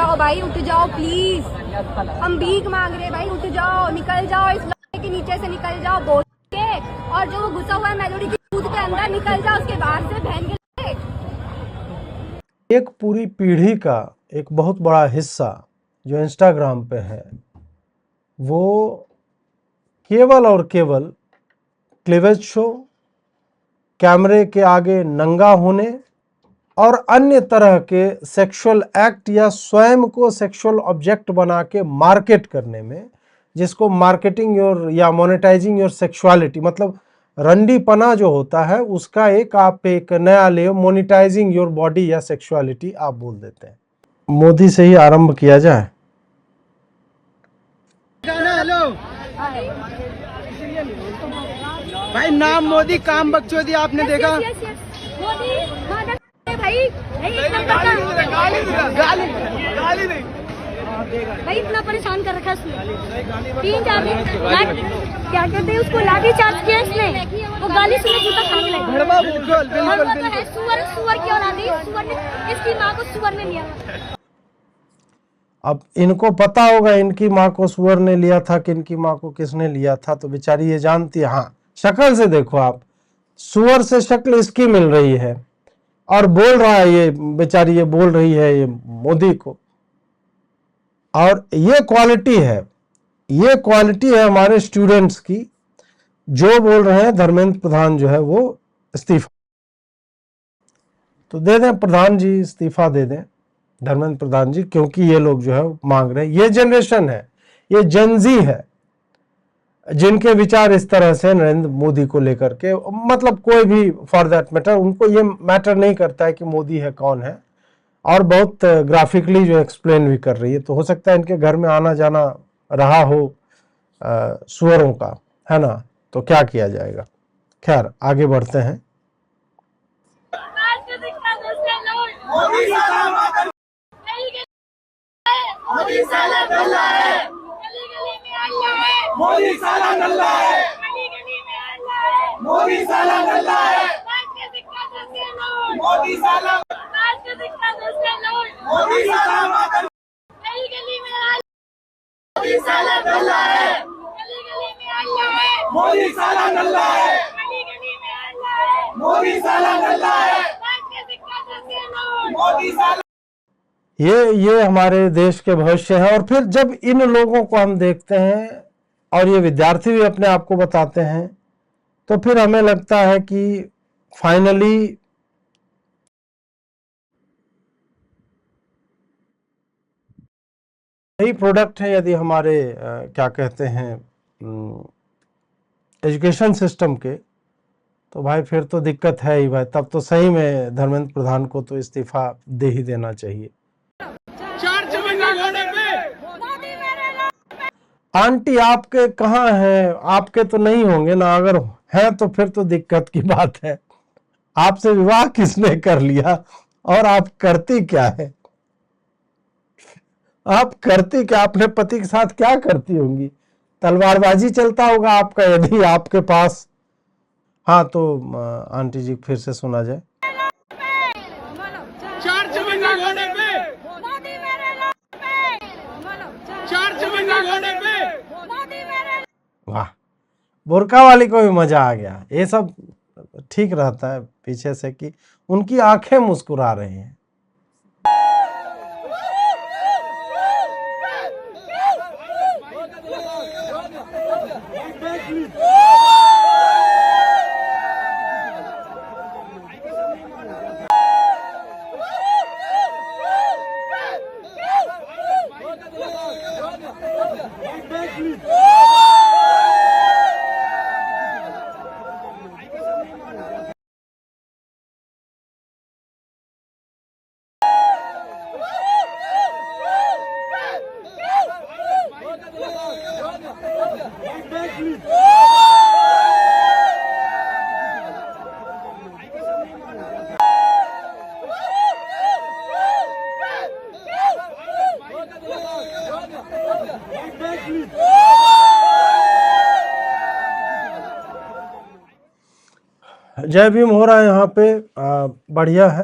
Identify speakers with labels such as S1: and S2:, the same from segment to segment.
S1: जाओ भाई, उठ जाओ प्लीज, हम भीख मांग रहे भाई, उठ जाओ, निकल जाओ, इस लड़के के नीचे से निकल जाओ बोल के, और जो घुसा हुआ है मेलोडी की दूध के अंदर, निकल जाओ उसके बाहर से बहन के।
S2: एक पूरी पीढ़ी का एक बहुत बड़ा हिस्सा जो इंस्टाग्राम पे है, वो केवल और केवल क्लीवेज शो, कैमरे के आगे नंगा होने और अन्य तरह के सेक्सुअल एक्ट या स्वयं को सेक्सुअल ऑब्जेक्ट बना के मार्केट करने में, जिसको मार्केटिंग योर या मोनेटाइजिंग योर सेक्सुअलिटी, मतलब रंडीपना जो होता है उसका एक आप एक नया ले, मोनेटाइजिंग योर बॉडी या सेक्सुअलिटी आप बोल देते हैं। मोदी से ही आरंभ किया जाए।
S3: हेलो भाई, नाम मोदी काम बकचोदी, आपने देखा?
S1: मोदी भाई, भाई इतना परेशान कर रखा है उसने, 3-4 दिन क्या कहते हैं उसको, लाठी चार्ज किया इसने, वो गाली सुने जूता खाने लगे। सुअर क्यों ला दी, सुअर ने इसकी माँ को सुअर ने लिया।
S2: अब इनको पता होगा इनकी माँ को सुअर ने लिया था कि इनकी माँ को किसने लिया था, तो बेचारी ये जानती है। हाँ, शक्ल से देखो आप, सुअर से शक्ल इसकी मिल रही है और बोल रहा है ये बेचारी, ये बोल रही है ये मोदी को। और ये क्वालिटी है हमारे स्टूडेंट्स की, जो बोल रहे हैं धर्मेंद्र प्रधान जो है वो इस्तीफा तो दे दें, प्रधान जी इस्तीफा दे दें, धर्मेंद्र प्रधान जी, क्योंकि ये लोग जो है मांग रहे हैं। ये जनरेशन है, ये जेनजी है, जिनके विचार इस तरह से नरेंद्र मोदी को लेकर के, मतलब कोई भी फॉर दैट मैटर, उनको ये मैटर नहीं करता है कि मोदी है कौन है, और बहुत ग्राफिकली जो एक्सप्लेन भी कर रही है। तो हो सकता है इनके घर में आना जाना रहा हो सुअरों का, है ना, तो क्या किया जाएगा। खैर आगे बढ़ते हैं।
S4: मोदी साला नल्ला है, मोदी साला नल्ला है, मोदी साला नल्ला है, मोदी साला, मोदी साला, मोदी साला नल्ला है, मोदी साला नल्ला है, मोदी साला नल्ला है, मोदी साला।
S2: ये हमारे देश के भविष्य है। और फिर जब इन लोगों को हम देखते हैं, और ये विद्यार्थी भी अपने आप को बताते हैं, तो फिर हमें लगता है कि फाइनली यही प्रोडक्ट है यदि हमारे क्या कहते हैं एजुकेशन सिस्टम के, तो भाई फिर तो दिक्कत है ही भाई। तब तो सही में धर्मेंद्र प्रधान को तो इस्तीफा दे ही देना चाहिए। आंटी आपके कहाँ हैं? आपके तो नहीं होंगे ना, अगर हैं तो फिर तो दिक्कत की बात है। आपसे विवाह किसने कर लिया और आप करती क्या है? आप करती क्या? अपने पति के साथ क्या करती होंगी? तलवारबाजी चलता होगा आपका यदि आपके पास। हाँ तो आंटी जी फिर से सुना जाए। वाह, बुर्का वाली को भी मजा आ गया। ये सब ठीक रहता है पीछे से कि उनकी आंखें मुस्कुरा रही हैं। जय भीम हो रहा है यहाँ पे, बढ़िया है।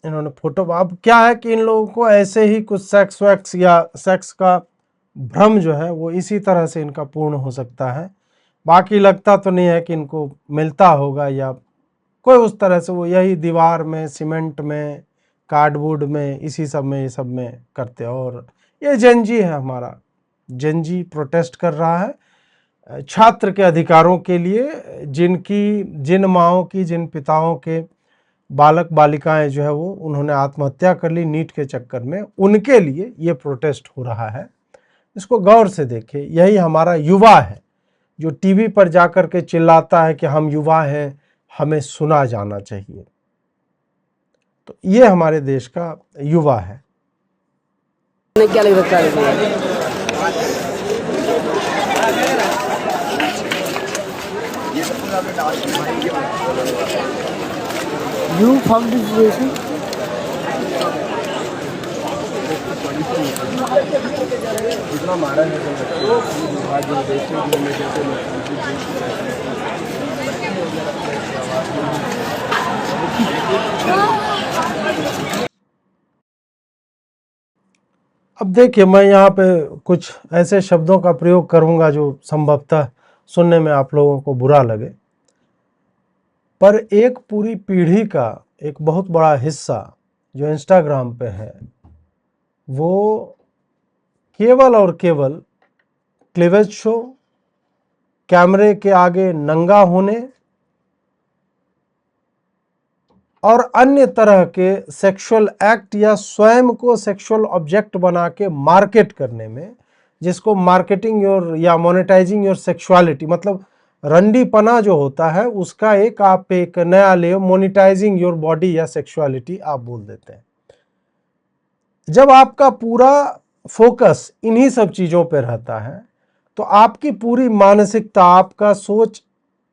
S2: इन्होंने फोटो, अब क्या है कि इन लोगों को ऐसे ही कुछ सेक्स वैक्स या सेक्स का भ्रम जो है वो इसी तरह से इनका पूर्ण हो सकता है। बाकी लगता तो नहीं है कि इनको मिलता होगा या कोई उस तरह से, वो यही दीवार में, सीमेंट में, कार्डबोर्ड में, इसी सब में, ये सब में करते हैं। और ये जेनजी है, हमारा जेनजी प्रोटेस्ट कर रहा है छात्र के अधिकारों के लिए, जिन माँओं की, जिन पिताओं के बालक बालिकाएं जो है वो उन्होंने आत्महत्या कर ली नीट के चक्कर में, उनके लिए ये प्रोटेस्ट हो रहा है। इसको गौर से देखें, यही हमारा युवा है जो टीवी पर जाकर के चिल्लाता है कि हम युवा हैं, हमें सुना जाना चाहिए। तो ये हमारे देश का युवा है।
S3: क्या लग रहा है? You found this situation?
S5: कितना मारा है
S2: अब देखिए, मैं यहाँ पे कुछ ऐसे शब्दों का प्रयोग करूँगा जो संभवतः सुनने में आप लोगों को बुरा लगे, पर एक पूरी पीढ़ी का एक बहुत बड़ा हिस्सा जो इंस्टाग्राम पे है, वो केवल और केवल क्लीवेज शो, कैमरे के आगे नंगा होने और अन्य तरह के सेक्सुअल एक्ट या स्वयं को सेक्सुअल ऑब्जेक्ट बना के मार्केट करने में, जिसको मार्केटिंग योर या मोनेटाइजिंग योर सेक्सुअलिटी, मतलब रंडीपना जो होता है उसका एक आप एक नया ले, मोनेटाइजिंग योर बॉडी या सेक्सुअलिटी आप बोल देते हैं। जब आपका पूरा फोकस इन्हीं सब चीज़ों पे रहता है तो आपकी पूरी मानसिकता, आपका सोच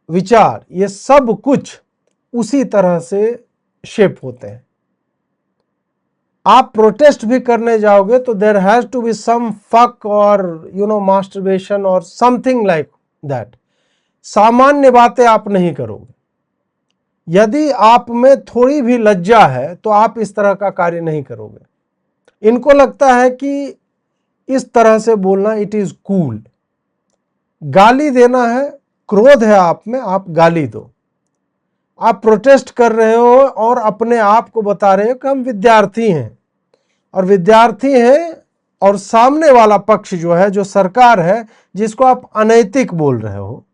S2: विचार, ये सब कुछ उसी तरह से शेप होते हैं। आप प्रोटेस्ट भी करने जाओगे तो there has to be some fuck और मास्टरबेशन और समथिंग लाइक दैट। सामान्य बातें आप नहीं करोगे। यदि आप में थोड़ी भी लज्जा है तो आप इस तरह का कार्य नहीं करोगे। इनको लगता है कि इस तरह से बोलना इट इज कूल। गाली देना है, क्रोध है आप में, आप गाली दो। आप प्रोटेस्ट कर रहे हो और अपने आप को बता रहे हो कि हम विद्यार्थी हैं, और विद्यार्थी हैं और सामने वाला पक्ष जो है, जो सरकार है, जिसको आप अनैतिक बोल रहे हो,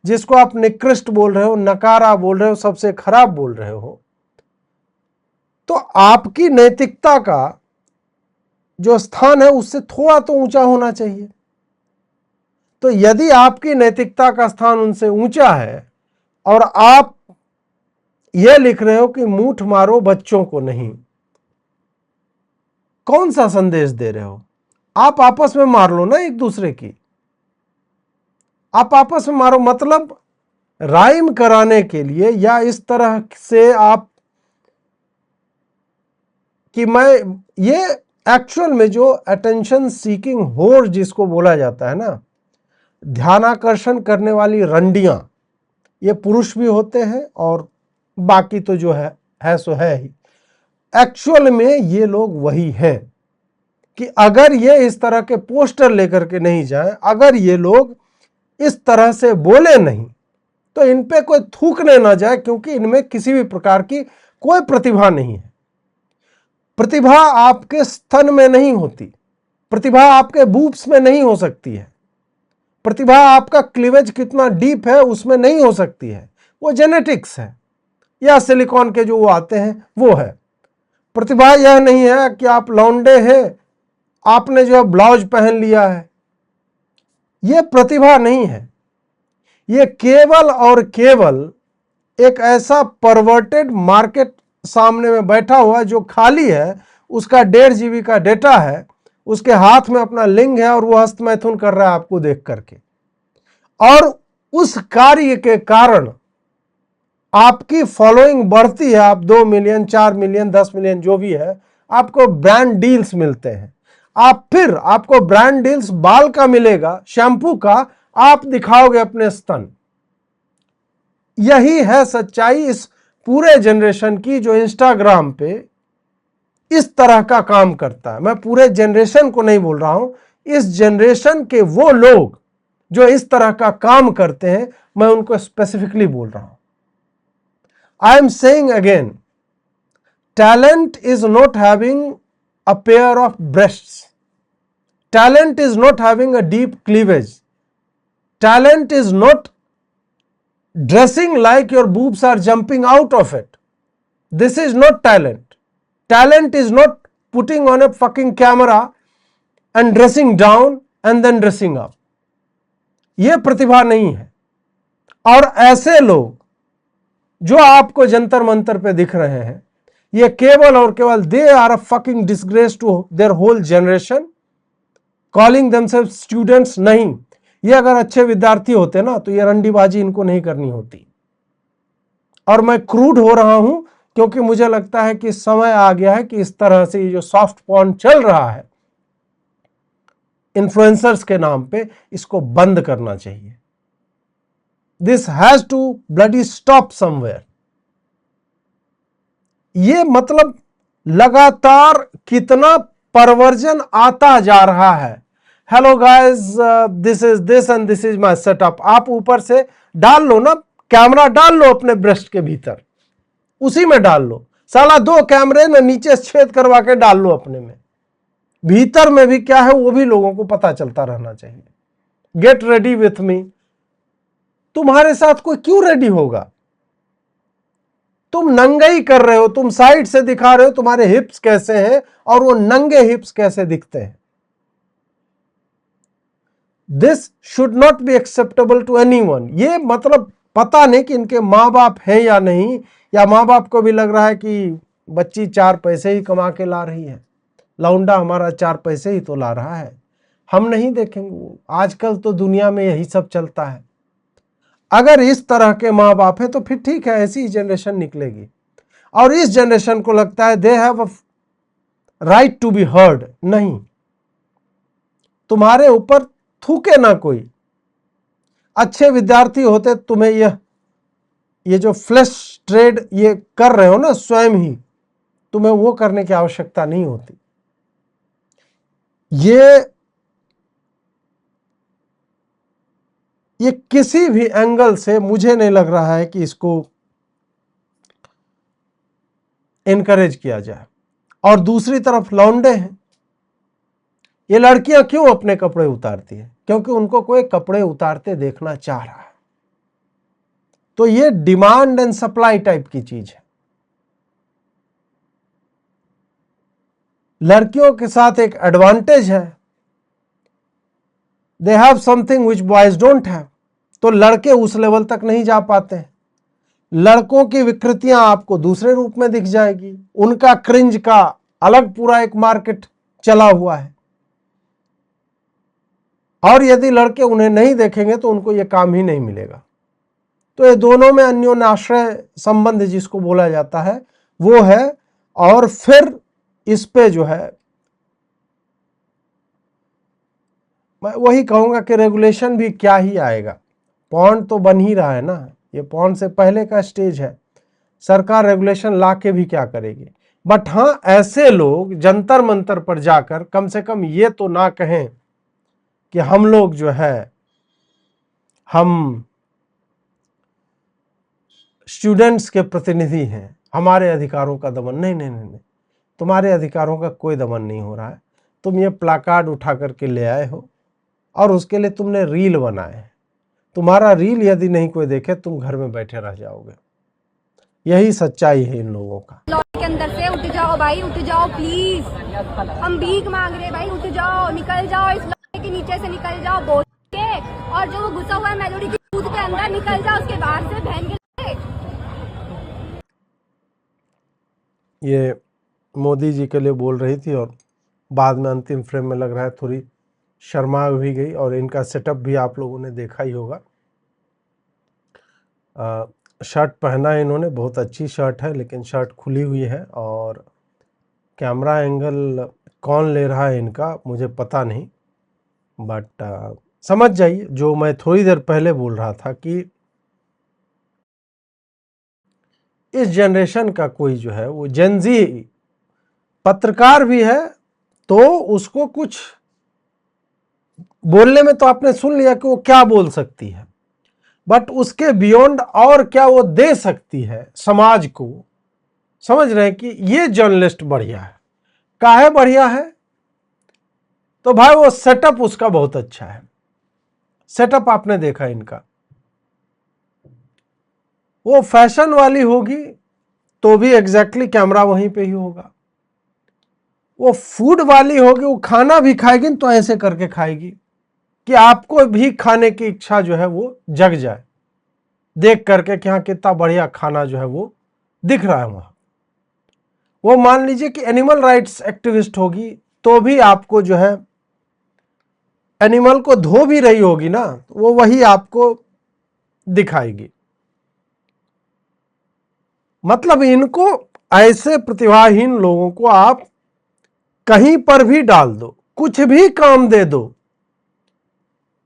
S2: जिसको आप निकृष्ट बोल रहे हो, नकारा बोल रहे हो, सबसे खराब बोल रहे हो, तो आपकी नैतिकता का जो स्थान है उससे थोड़ा तो ऊंचा होना चाहिए। तो यदि आपकी नैतिकता का स्थान उनसे ऊंचा है और आप यह लिख रहे हो कि मूठ मारो बच्चों को नहीं, कौन सा संदेश दे रहे हो? आप आपस में मार लो ना एक दूसरे की, आप आपस में मारो, मतलब राइम कराने के लिए या इस तरह से आप कि मैं ये एक्चुअल में जो अटेंशन सीकिंग होर जिसको बोला जाता है ना, ध्यानाकर्षण करने वाली रंडियां, ये पुरुष भी होते हैं और बाकी तो जो है सो है ही। एक्चुअल में ये लोग वही हैं कि अगर ये इस तरह के पोस्टर लेकर के नहीं जाएं, अगर ये लोग इस तरह से बोले नहीं, तो इन पे कोई थूकने ना जाए, क्योंकि इनमें किसी भी प्रकार की कोई प्रतिभा नहीं है। प्रतिभा आपके स्तन में नहीं होती, प्रतिभा आपके बूब्स में नहीं हो सकती है, प्रतिभा आपका क्लीवेज कितना डीप है उसमें नहीं हो सकती है, वो जेनेटिक्स है या सिलिकॉन के जो वो आते हैं वो है। प्रतिभा यह नहीं है कि आप लौंडे हैं, आपने जो ब्लाउज पहन लिया है, यह प्रतिभा नहीं है। ये केवल और केवल एक ऐसा परवर्टेड मार्केट सामने में बैठा हुआ जो खाली है, उसका 1.5 GB का डेटा है, उसके हाथ में अपना लिंग है और वो हस्तमैथुन कर रहा है आपको देख करके, और उस कार्य के कारण आपकी फॉलोइंग बढ़ती है। आप 2 मिलियन, 4 मिलियन, 10 मिलियन जो भी है, आपको ब्रांड डील्स मिलते हैं। फिर आपको ब्रांड डील्स बाल का मिलेगा, शैम्पू का, आप दिखाओगे अपने स्तन। यही है सच्चाई इस पूरे जनरेशन की जो इंस्टाग्राम पे इस तरह का काम करता है। मैं पूरे जनरेशन को नहीं बोल रहा हूं, इस जनरेशन के वो लोग जो इस तरह का काम करते हैं, मैं उनको स्पेसिफिकली बोल रहा हूं। I am saying again, talent is not having a pair of breasts, talent is not having a deep cleavage, talent is not dressing like your boobs are jumping out of it. This is not talent. Talent is not putting on a fucking camera and dressing down and then dressing up. ये प्रतिभा नहीं है। और ऐसे लोग जो आपको जंतर मंतर पे दिख रहे हैं, ये केवल और केवल they are a fucking disgrace to their whole generation, calling themselves students. नहीं, ये अगर अच्छे विद्यार्थी होते ना तो ये रंडीबाजी इनको नहीं करनी होती। और मैं क्रूड हो रहा हूं क्योंकि मुझे लगता है कि समय आ गया है कि इस तरह से ये जो सॉफ्ट पॉर्न चल रहा है इन्फ्लुएंसर्स के नाम पे, इसको बंद करना चाहिए। This has to bloody stop somewhere. ये मतलब लगातार कितना परवर्जन आता जा रहा है। Hello guys, this is this and this is my setup. आप ऊपर से डाल लो ना, कैमरा डाल लो अपने ब्रेस्ट के भीतर, उसी में डाल लो। साला 2 कैमरे ना नीचे छेद करवा के डाल लो अपने में, भीतर में भी क्या है वो भी लोगों को पता चलता रहना चाहिए। Get ready with me. तुम्हारे साथ कोई क्यों रेडी होगा? तुम नंगे ही कर रहे हो, तुम साइड से दिखा रहे हो तुम्हारे हिप्स कैसे हैं और वो नंगे हिप्स कैसे दिखते हैं। This should not be acceptable to anyone. ये मतलब पता नहीं कि इनके माँ बाप हैं या नहीं, या माँ बाप को भी लग रहा है कि बच्ची 4 पैसे ही कमा के ला रही है, लौंडा हमारा 4 पैसे ही तो ला रहा है, हम नहीं देखेंगे। आजकल तो दुनिया में यही सब चलता है। अगर इस तरह के माँ बाप हैं तो फिर ठीक है, ऐसी जनरेशन निकलेगी। और इस जनरेशन को लगता है they have a right to be heard. नहीं, तुम्हारे ऊपर थूके ना कोई। अच्छे विद्यार्थी होते तुम्हें ये जो फ्लैश ट्रेड ये कर रहे हो ना स्वयं ही, तुम्हें वो करने की आवश्यकता नहीं होती। ये किसी भी एंगल से मुझे नहीं लग रहा है कि इसको एनकरेज किया जाए। और दूसरी तरफ लौंडे हैं। ये लड़कियां क्यों अपने कपड़े उतारती हैं? क्योंकि उनको कोई कपड़े उतारते देखना चाह रहा है। तो ये डिमांड एंड सप्लाई टाइप की चीज है। लड़कियों के साथ एक एडवांटेज है, they have something which boys don't have. तो लड़के उस लेवल तक नहीं जा पाते हैं। लड़कों की विकृतियां आपको दूसरे रूप में दिख जाएगी। उनका क्रिंज का अलग पूरा एक मार्केट चला हुआ है। और यदि लड़के उन्हें नहीं देखेंगे तो उनको यह काम ही नहीं मिलेगा। तो ये दोनों में अन्योन्याश्रय संबंध जिसको बोला जाता है वो है। और फिर इस पे जो है मैं वही कहूंगा कि रेगुलेशन भी क्या ही आएगा। पॉर्न तो बन ही रहा है ना, ये पॉर्न से पहले का स्टेज है। सरकार रेगुलेशन ला के भी क्या करेगी। बट हाँ, ऐसे लोग जंतर मंतर पर जाकर कम से कम ये तो ना कहें कि हम लोग जो है हम स्टूडेंट्स के प्रतिनिधि हैं, हमारे अधिकारों का दमन। नहीं नहीं नहीं, तुम्हारे अधिकारों का कोई दमन नहीं हो रहा है। तुम ये प्लाकार्ड उठा करके ले आए हो और उसके लिए तुमने रील बनाए हैं। तुम्हारा रील यदि नहीं कोई देखे तुम घर में बैठे रह जाओगे। यही सच्चाई है इन लोगों का।
S1: लॉरी के अंदर से उठ जाओ भाई, उठ जाओ प्लीज। हम भीख मांग रहे भाई, उठ जाओ, निकल जाओ, इस लॉरी के नीचे से निकल जाओ बोल के। और जो वो घुसा हुआ है मेलोडी की दूध के अंदर, निकल जाओ उसके बाहर से बहन के।
S2: ये मोदी जी के लिए बोल रही थी और बाद में अंतिम फ्रेम में लग रहा है थोड़ी शर्मा भी गई। और इनका सेटअप भी आप लोगों ने देखा ही होगा। शर्ट पहना है इन्होंने, बहुत अच्छी शर्ट है, लेकिन शर्ट खुली हुई है। और कैमरा एंगल कौन ले रहा है इनका मुझे पता नहीं, बट समझ जाइए जो मैं थोड़ी देर पहले बोल रहा था कि इस जनरेशन का कोई जो है वो जेनजी पत्रकार भी है तो उसको कुछ बोलने में तो आपने सुन लिया कि वो क्या बोल सकती है, बट उसके बियॉन्ड और क्या वो दे सकती है समाज को, समझ रहे हैं कि ये जर्नलिस्ट बढ़िया है। काहे बढ़िया है? तो भाई वो सेटअप उसका बहुत अच्छा है। सेटअप आपने देखा इनका, वो फैशन वाली होगी तो भी एग्जैक्टली कैमरा वहीं पे ही होगा, वो फूड वाली होगी, वो खाना भी खाएगी तो ऐसे करके खाएगी कि आपको भी खाने की इच्छा जो है वो जग जाए देख करके कि हाँ कितना बढ़िया खाना जो है वो दिख रहा है वहां। वो मान लीजिए कि एनिमल राइट्स एक्टिविस्ट होगी तो भी आपको जो है एनिमल को धो भी रही होगी ना, वो वही आपको दिखाएगी। मतलब इनको, ऐसे प्रतिभाहीन लोगों को आप कहीं पर भी डाल दो, कुछ भी काम दे दो,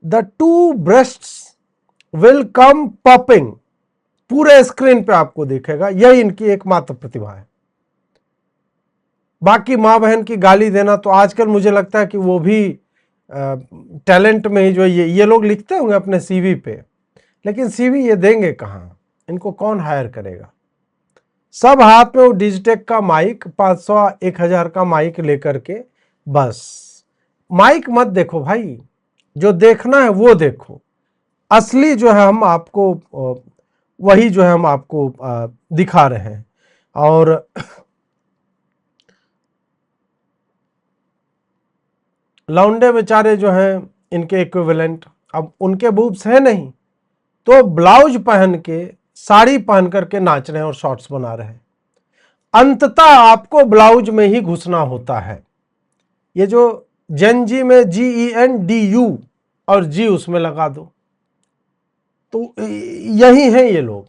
S2: the two breasts will come popping, पूरे स्क्रीन पे आपको दिखेगा। यही इनकी एकमात्र प्रतिभा है। बाकी माँ बहन की गाली देना तो आजकल मुझे लगता है कि वो भी टैलेंट में ही जो ये लोग लिखते होंगे अपने सीवी पे, लेकिन सीवी ये देंगे कहाँ? इनको कौन हायर करेगा? सब हाथ में वो डिजिटेक का माइक, 500-1000 का माइक लेकर के, बस माइक मत देखो भाई, जो देखना है वो देखो। असली जो है हम आपको वही जो है हम आपको दिखा रहे हैं। और लौंडे बेचारे जो हैं इनके इक्विवेलेंट, अब उनके बूब्स है नहीं तो ब्लाउज पहन के, साड़ी पहन करके नाच रहे हैं और शॉर्ट्स बना रहे हैं। अंततः आपको ब्लाउज में ही घुसना होता है। ये जो जेनजी में GENDU और जी उसमें लगा दो, तो यही है ये लोग।